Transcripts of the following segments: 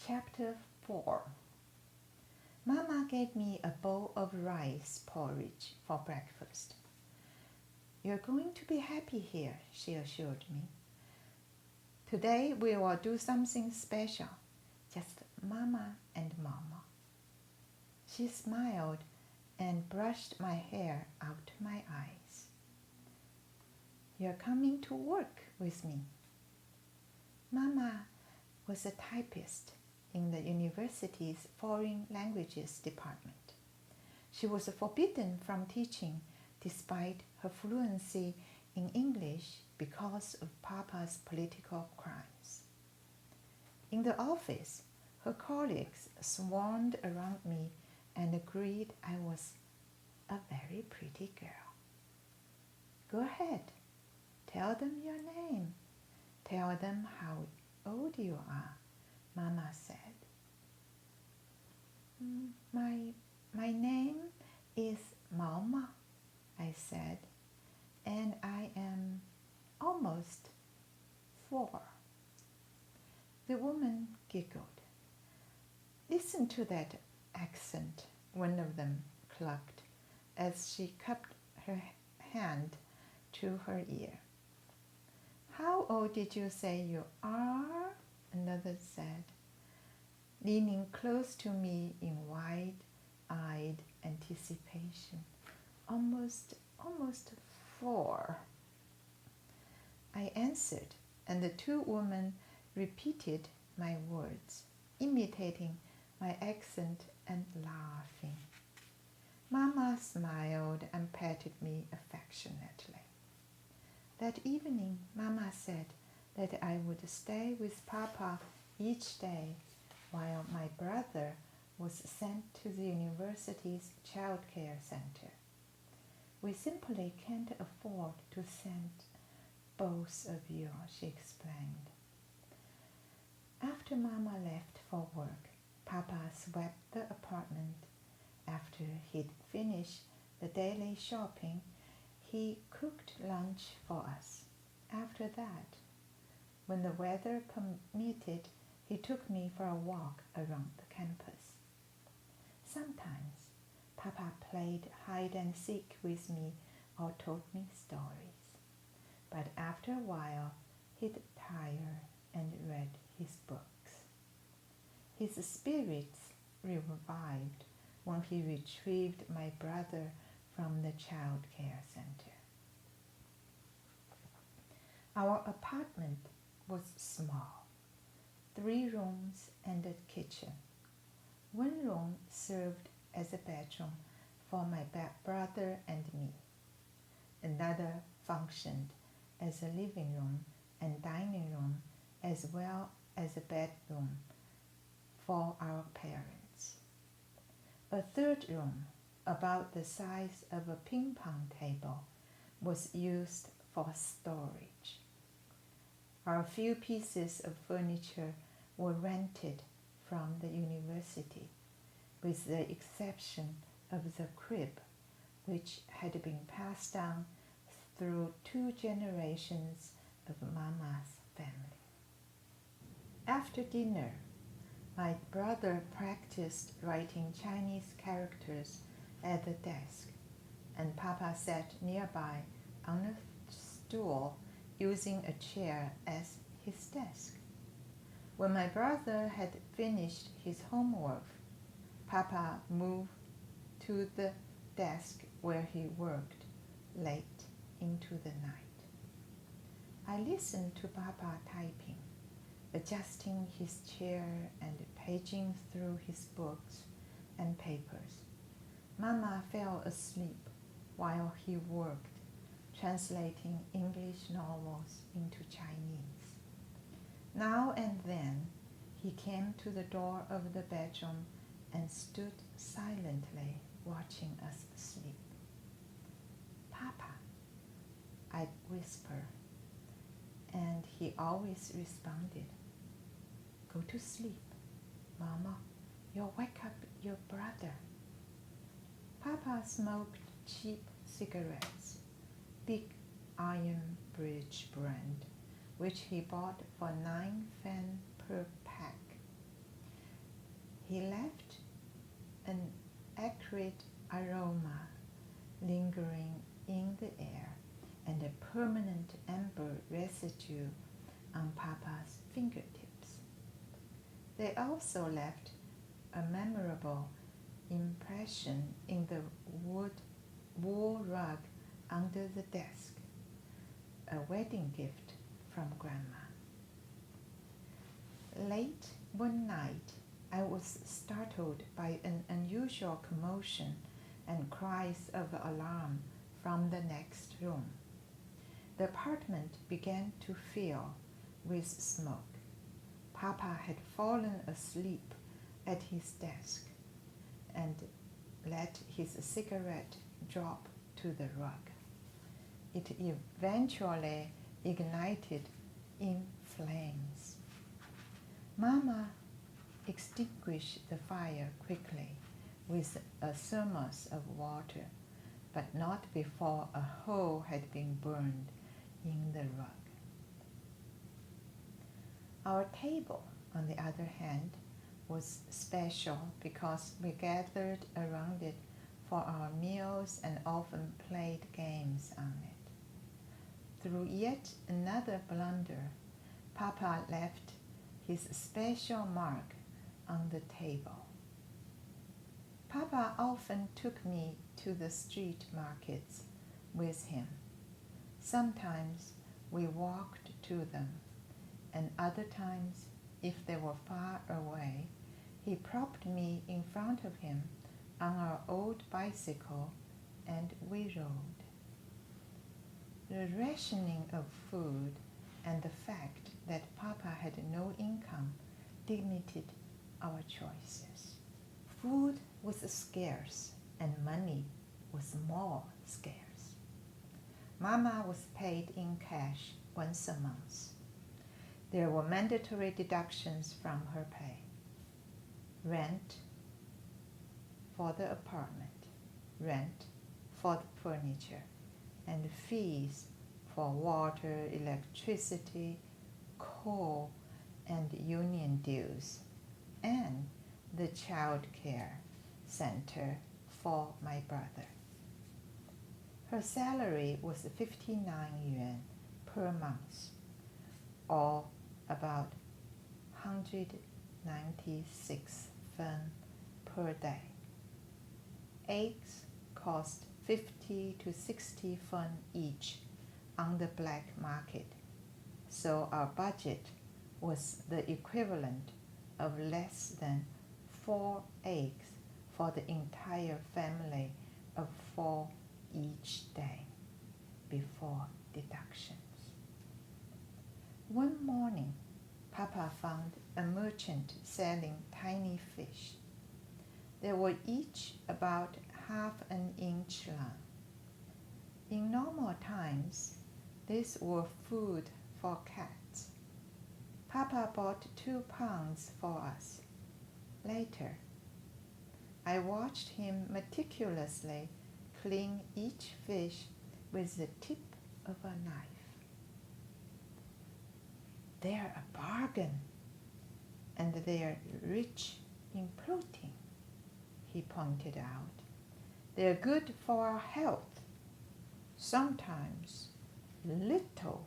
Chapter 4. Mama gave me a bowl of rice porridge for breakfast. "You're going to be happy here," she assured me. "Today we will do something special, just Mama and Mama." She smiled and brushed my hair out my eyes. "You're coming to work with me." Mama was a typist in the university's foreign languages department. She was forbidden from teaching despite her fluency in English because of Papa's political crimes. In the office, her colleagues swarmed around me and agreed I was a very pretty girl. "Go ahead, tell them your name. Tell them how old you are," Mama said. My name is Mama," I said, "and I am almost 4. The woman giggled. "Listen to that accent," one of them clucked as she cupped her hand to her ear. "How old did you say you are?" another said, leaning close to me in wide-eyed anticipation. Almost 4. I answered, and the two women repeated my words, imitating my accent and laughing. Mama smiled and patted me affectionately. That evening, Mama said that I would stay with Papa each day while my brother was sent to the university's child care center. "We simply can't afford to send both of you," she explained. After Mama left for work, Papa swept the apartment. After he'd finished the daily shopping, he cooked lunch for us. After that, when the weather permitted, he took me for a walk around the campus. Sometimes, Papa played hide and seek with me or told me stories. But after a while, he'd tire and read his books. His spirits revived when he retrieved my brother from the child care center. Our apartment was small, 3 rooms and a kitchen. One room served as a bedroom for my brother and me. Another functioned as a living room and dining room, as well as a bedroom for our parents. A third room, about the size of a ping pong table, was used for storage. Our few pieces of furniture were rented from the university, with the exception of the crib, which had been passed down through 2 generations of Mama's family. After dinner, my brother practiced writing Chinese characters at the desk, and Papa sat nearby on a stool using a chair as his desk. When my brother had finished his homework, Papa moved to the desk where he worked late into the night. I listened to Papa typing, adjusting his chair and paging through his books and papers. Mama fell asleep while he worked, translating English novels into Chinese. Now and then, he came to the door of the bedroom and stood silently watching us sleep. "Papa," I'd whisper, and he always responded, "Go to sleep, Mama. You'll wake up your brother." Papa smoked cheap cigarettes, big Iron Bridge brand, which he bought for 9 fen per pack. acrid aroma lingering in the air and a permanent amber residue on Papa's fingertips. They also left a memorable impression in the wool rug under the desk, a wedding gift from Grandma. Late one night, I was startled by an unusual commotion and cries of alarm from the next room. The apartment began to fill with smoke. Papa had fallen asleep at his desk and let his cigarette drop to the rug. It eventually ignited in flames. Mama extinguished the fire quickly with a thermos of water, but not before a hole had been burned in the rug. Our table, on the other hand, was special because we gathered around it for our meals and often played games on it. Through yet another blunder, Papa left his special mark on the table. Papa often took me to the street markets with him. Sometimes we walked to them, and other times, if they were far away, he propped me in front of him on our old bicycle and we rode. The rationing of food and the fact that Papa had no income limited our choices. Food was scarce and money was more scarce. Mama was paid in cash once a month. There were mandatory deductions from her pay. Rent for the apartment, rent for the furniture, and fees for water, electricity, coal, and union dues, and the child care center for my brother. Her salary was 59 yuan per month, or about 196 fen per day. Eggs cost 50 to 60 fen each on the black market, so our budget was the equivalent of less than 4 eggs for the entire family of 4 each day, before deductions. One morning, Papa found a merchant selling tiny fish. They were each about half an inch long. In normal times, these were food for cats. Papa bought 2 pounds for us. Later, I watched him meticulously clean each fish with the tip of a knife. They're a bargain, and they're rich in protein, he pointed out. They're good for our health. Sometimes little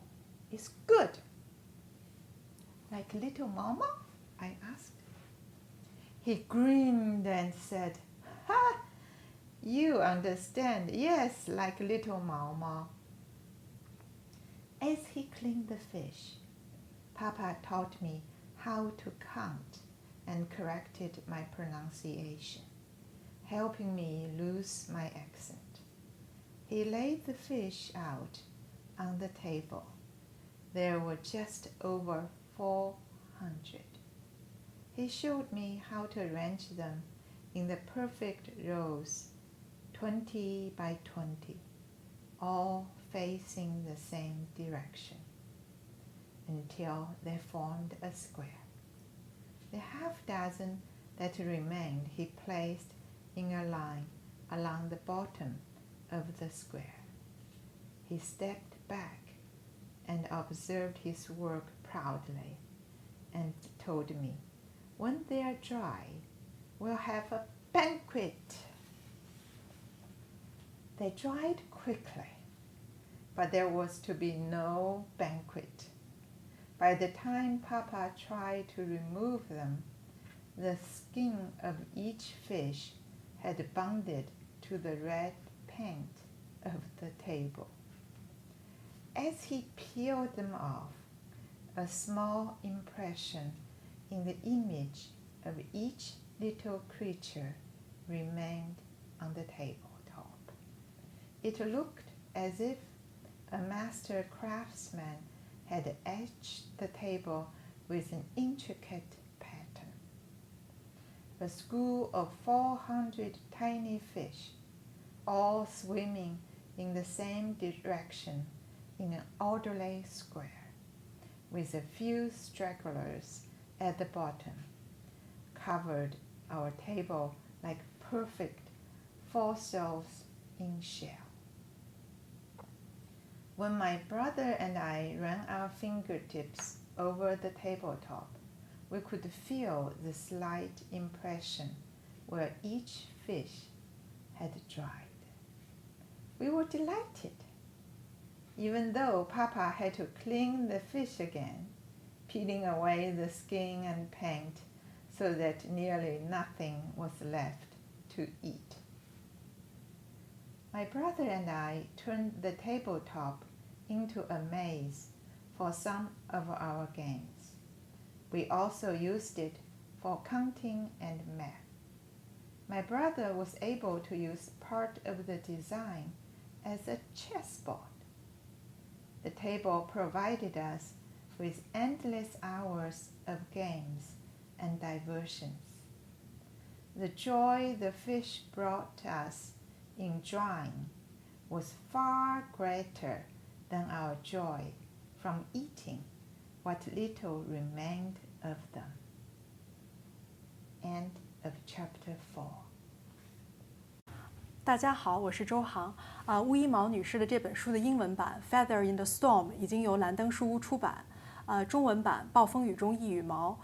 is good. Like little mama? I asked. He grinned and said, "Ha! You understand. Yes, like little mama." As he cleaned the fish, Papa taught me how to count and corrected my pronunciation, helping me lose my accent. He laid the fish out on the table. There were just over 400. He showed me how to arrange them in the perfect rows, 20 by 20, all facing the same direction, until they formed a square. The half dozen that remained he placed in a line along the bottom of the square. He stepped back and observed his work proudly and told me, "When they are dry, we'll have a banquet." They dried quickly, but there was to be no banquet. By the time Papa tried to remove them, the skin of each fish had bonded to the red paint of the table. As he peeled them off, a small impression in the image of each little creature remained on the tabletop. It looked as if a master craftsman had etched the table with an intricate pattern. A school of 400 tiny fish, all swimming in the same direction in an orderly square, with a few stragglers at the bottom, covered our table like perfect fossils in shell. When my brother and I ran our fingertips over the tabletop, we could feel the slight impression where each fish had dried. We were delighted, even though Papa had to clean the fish again, peeling away the skin and paint so that nearly nothing was left to eat. My brother and I turned the tabletop into a maze for some of our games. We also used it for counting and math. My brother was able to use part of the design as a chessboard. The table provided us with endless hours of games and diversions. The joy the fish brought us in drawing was far greater than our joy from eating what little remained of them. End of chapter 4. 大家好，我是周航。巫一毛女士的这本书的英文版《Feather in the Storm》已经由蓝灯书屋出版，中文版《暴风雨中一羽毛》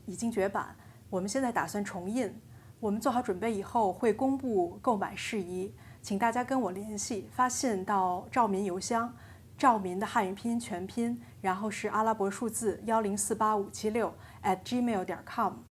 已经绝版。我们现在打算重印，我们做好准备以后会公布购买事宜，请大家跟我联系，发信到兆民邮箱，兆民的汉语拼音全拼，然后是阿拉伯数字104857@gmail.com。